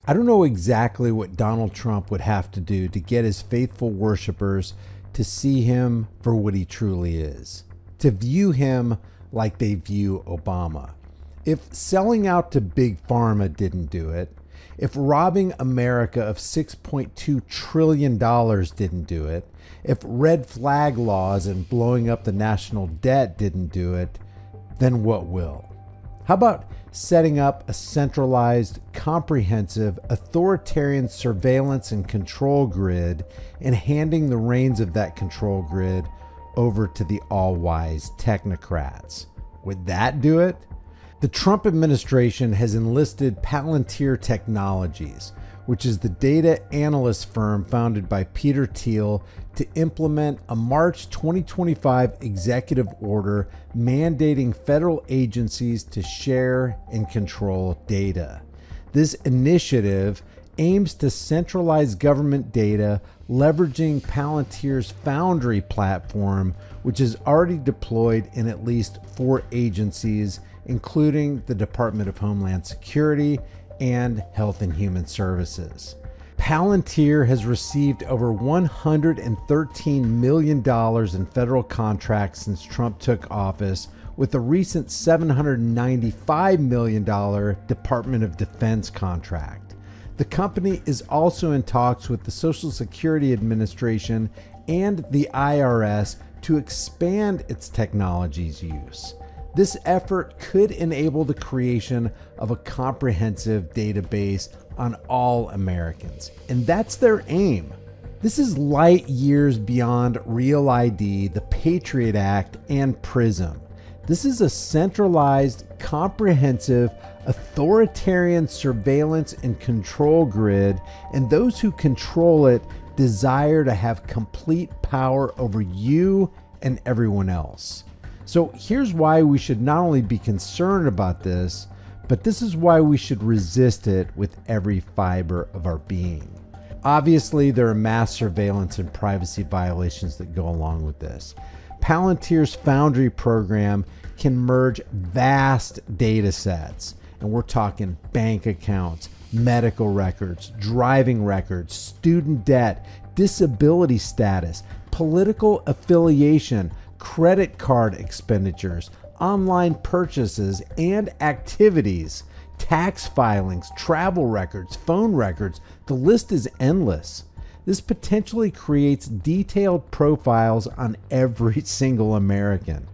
I don't know exactly what Donald Trump would have to do to get his faithful worshipers to see him for what he truly is, to view him like they view Obama. If selling out to Big Pharma didn't do it, if robbing America of $6.2 trillion didn't do it, if red flag laws and blowing up the national debt didn't do it, then what will? How about setting up a centralized, comprehensive, authoritarian surveillance and control grid and handing the reins of that control grid over to the all-wise technocrats? Would that do it? The Trump administration has enlisted Palunteer Technologies, which is the data analyst firm founded by Peter Thiel, to implement a March 2025 executive order mandating federal agencies to share and control data. This initiative aims to centralize government data, leveraging Palunteer's Foundry platform, which is already deployed in at least 4 agencies, including the Department of Homeland Security and Health and Human Services. Palunteer has received over $113 million in federal contracts since Trump took office, with a recent $795 million Department of Defense contract. The company is also in talks with the Social Security Administration and the IRS to expand its technology's use. This effort could enable the creation of a comprehensive database on all Americans, and that's their aim. This is light years beyond Real ID, the Patriot Act, and PRISM. This is a centralized, comprehensive, authoritarian surveillance and control grid, and those who control it desire to have complete power over you and everyone else. So here's why we should not only be concerned about this, but this is why we should resist it with every fiber of our being. Obviously, there are mass surveillance and privacy violations that go along with this. Palunteer's Foundry program can merge vast data sets, and we're talking bank accounts, medical records, driving records, student debt, disability status, political affiliation, credit card expenditures, online purchases and activities, tax filings, travel records, phone records. The list is endless. This potentially creates detailed profiles on every single American.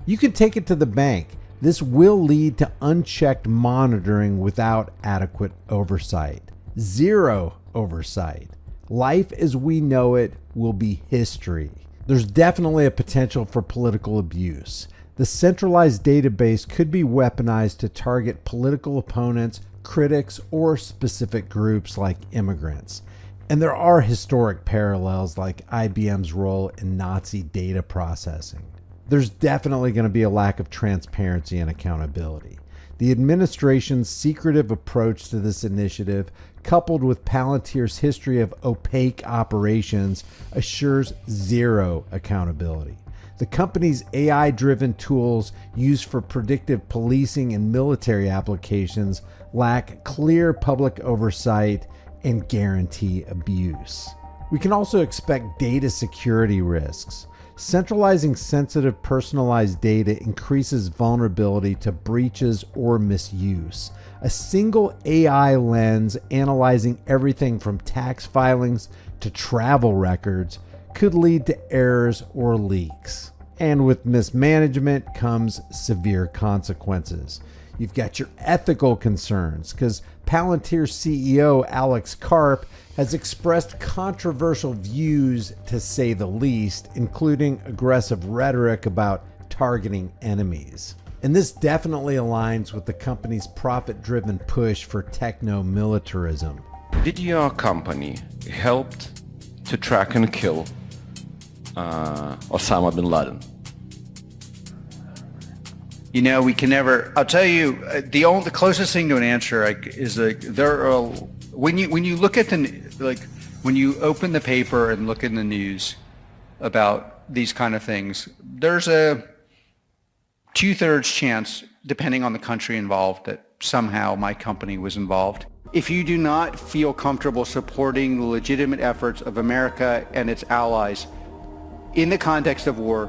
You can take it to the bank. This will lead to unchecked monitoring without adequate oversight. Zero oversight. Life as we know it will be history. There's definitely a potential for political abuse. The centralized database could be weaponized to target political opponents, critics, or specific groups like immigrants. And there are historic parallels, like IBM's role in Nazi data processing. There's definitely going to be a lack of transparency and accountability. The administration's secretive approach to this initiative, coupled with Palunteer's history of opaque operations, assures zero accountability. The company's AI-driven tools used for predictive policing and military applications lack clear public oversight and guarantee abuse. We can also expect data security risks. Centralizing sensitive personalized data increases vulnerability to breaches or misuse. A single AI lens analyzing everything from tax filings to travel records could lead to errors or leaks. And with mismanagement comes severe consequences. You've got your ethical concerns, because Palunteer CEO Alex Karp has expressed controversial views, to say the least, including aggressive rhetoric about targeting enemies. And this definitely aligns with the company's profit-driven push for techno-militarism. Did your company helped to track and kill Osama bin Laden? You know, we can never. I'll tell you, the closest thing to an answer is there are, when you look at when you open the paper and look in the news about these kind of things, there's a 2/3 chance, depending on the country involved, that somehow my company was involved. If you do not feel comfortable supporting the legitimate efforts of America and its allies in the context of war,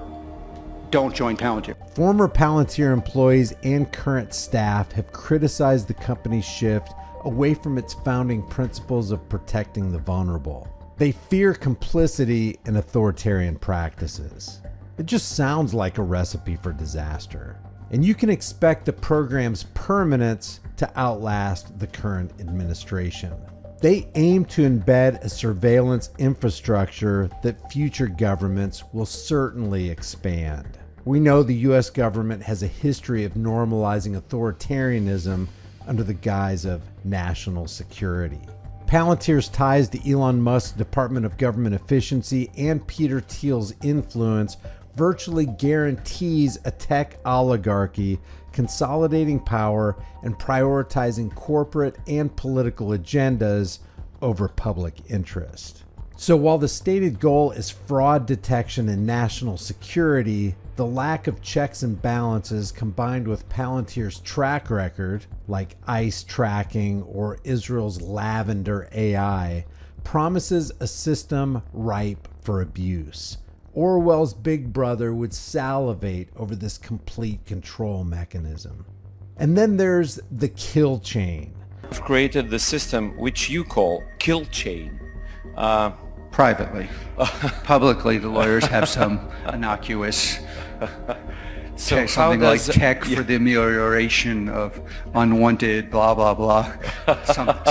don't join Palunteer. Former Palunteer employees and current staff have criticized the company's shift away from its founding principles of protecting the vulnerable. They fear complicity in authoritarian practices. It just sounds like a recipe for disaster. And you can expect the program's permanence to outlast the current administration. They aim to embed a surveillance infrastructure that future governments will certainly expand. We know the US government has a history of normalizing authoritarianism under the guise of national security. Palantir's ties to Elon Musk's Department of Government Efficiency and Peter Thiel's influence virtually guarantees a tech oligarchy consolidating power and prioritizing corporate and political agendas over public interest. So while the stated goal is fraud detection and national security, the lack of checks and balances combined with Palantir's track record, like ICE tracking or Israel's Lavender AI, promises a system ripe for abuse. Orwell's Big Brother would salivate over this complete control mechanism. And then there's the kill chain. We've created the system which you call kill chain. Privately. Publicly, the lawyers have some innocuous something like tech for the amelioration of unwanted blah blah blah.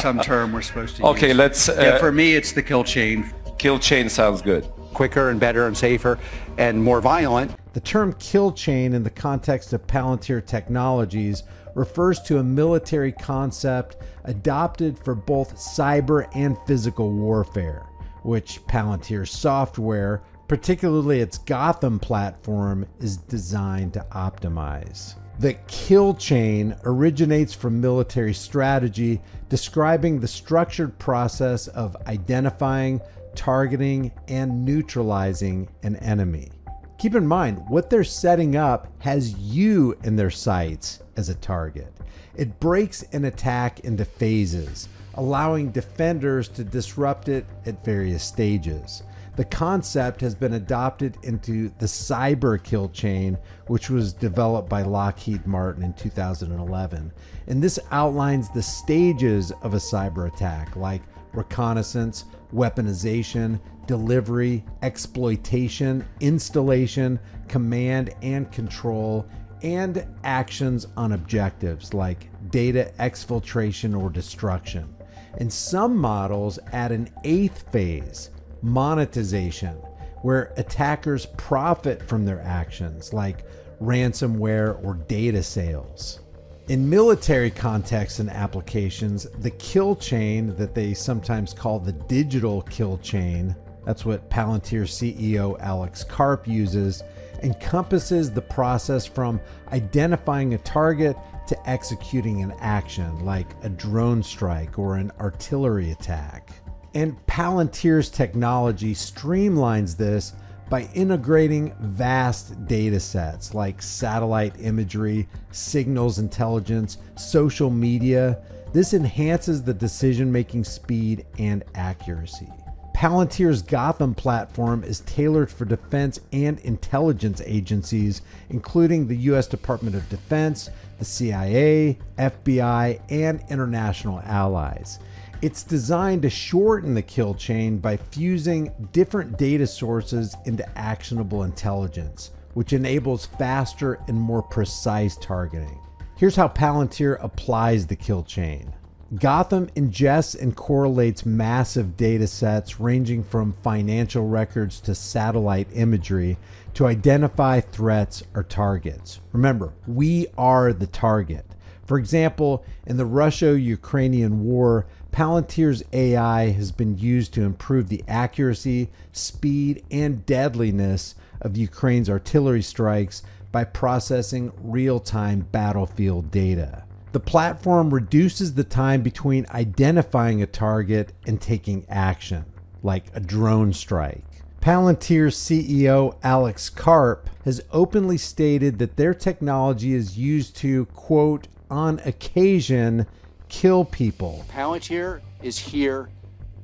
Some term we're supposed to use. Okay, let's. For me, it's the kill chain. Kill chain sounds good. Quicker and better and safer and more violent. The term kill chain in the context of Palunteer Technologies refers to a military concept adopted for both cyber and physical warfare, which Palantir software, particularly its Gotham platform, is designed to optimize. The kill chain originates from military strategy, describing the structured process of identifying, targeting, and neutralizing an enemy. Keep in mind, what they're setting up has you in their sights as a target. It breaks an attack into phases, allowing defenders to disrupt it at various stages. The concept has been adopted into the cyber kill chain, which was developed by Lockheed Martin in 2011. And this outlines the stages of a cyber attack, like reconnaissance, weaponization, delivery, exploitation, installation, command and control, and actions on objectives like data exfiltration or destruction. And some models add an 8th phase, monetization, where attackers profit from their actions like ransomware or data sales. In military contexts and applications, the kill chain that they sometimes call the digital kill chain, that's what Palunteer CEO Alex Karp uses, encompasses the process from identifying a target to executing an action like a drone strike or an artillery attack. And Palanteer's technology streamlines this by integrating vast data sets like satellite imagery, signals intelligence, social media. This enhances the decision-making speed and accuracy. Palantir's Gotham platform is tailored for defense and intelligence agencies, including the U.S. Department of Defense, the CIA, FBI, and international allies. It's designed to shorten the kill chain by fusing different data sources into actionable intelligence, which enables faster and more precise targeting. Here's how Palantir applies the kill chain. Gotham ingests and correlates massive data sets ranging from financial records to satellite imagery to identify threats or targets. Remember, we are the target. For example, in the Russia-Ukrainian war, Palantir's AI has been used to improve the accuracy, speed, and deadliness of Ukraine's artillery strikes by processing real-time battlefield data. The platform reduces the time between identifying a target and taking action, like a drone strike. Palantir's CEO Alex Karp has openly stated that their technology is used to, quote, on occasion, kill people. Palunteer is here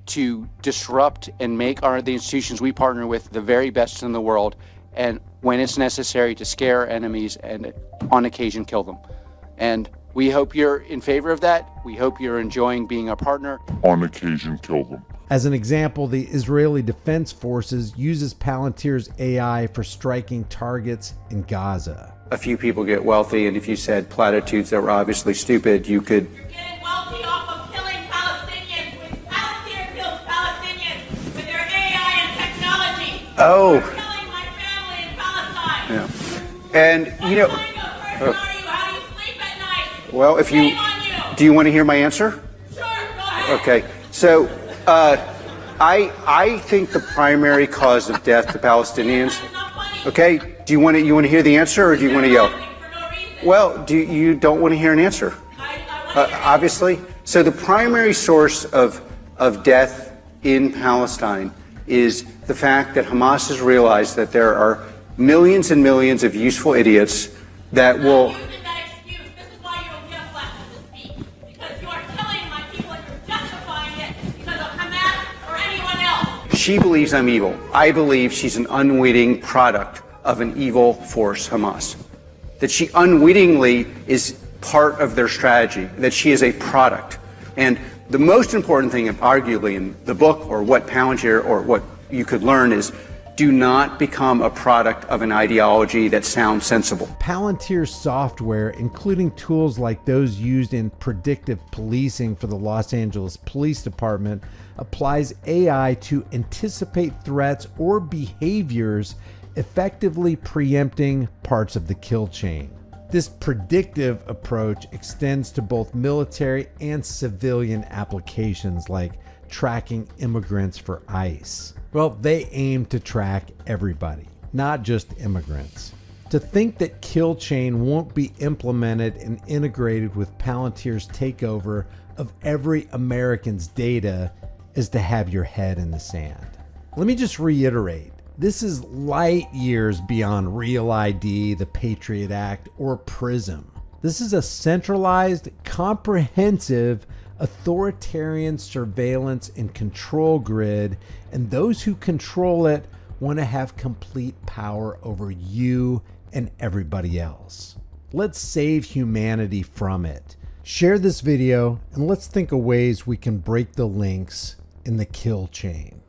to disrupt and make the institutions we partner with the very best in the world, and when it's necessary, to scare enemies and on occasion kill them. And we hope you're in favor of that. We hope you're enjoying being a partner. On occasion kill them. As an example, the Israeli Defense Forces uses Palunteer's AI for striking targets in Gaza. A few people get wealthy, and if you said platitudes that were obviously stupid, you could... You're getting wealthy off of killing Palestinians. With Palunteer kills Palestinians with their AI and technology. Oh. You're killing my family in Palestine. Yeah. And, you know... What kind of person are you? How do you sleep at night? Well, if you... Shame on you. Do you want to hear my answer? Sure, go ahead. Okay. So, I think the primary cause of death to Palestinians... That's not funny. Okay, do you want to hear the answer, or do you want to yell? For no reason. Well, you don't want to hear an answer? I want to Obviously. So the primary source of death in Palestine is the fact that Hamas has realized that there are millions and millions of useful idiots that will... using that excuse. This is why you don't get a license to speak. Because you are killing my people and you're justifying it because of Hamas or anyone else. She believes I'm evil. I believe she's an unwitting product of an evil force, Hamas. That she unwittingly is part of their strategy, that she is a product. And the most important thing, arguably, in the book, or what Palunteer, or what you could learn, is do not become a product of an ideology that sounds sensible. Palantir's software, including tools like those used in predictive policing for the Los Angeles Police Department, applies AI to anticipate threats or behaviors, effectively preempting parts of the kill chain. This predictive approach extends to both military and civilian applications like tracking immigrants for ICE. Well, they aim to track everybody, not just immigrants. To think that kill chain won't be implemented and integrated with Palantir's takeover of every American's data is to have your head in the sand. Let me just reiterate. This is light years beyond Real ID, the Patriot Act, or PRISM. This is a centralized, comprehensive, authoritarian surveillance and control grid, and those who control it want to have complete power over you and everybody else. Let's save humanity from it. Share this video and let's think of ways we can break the links in the kill chain.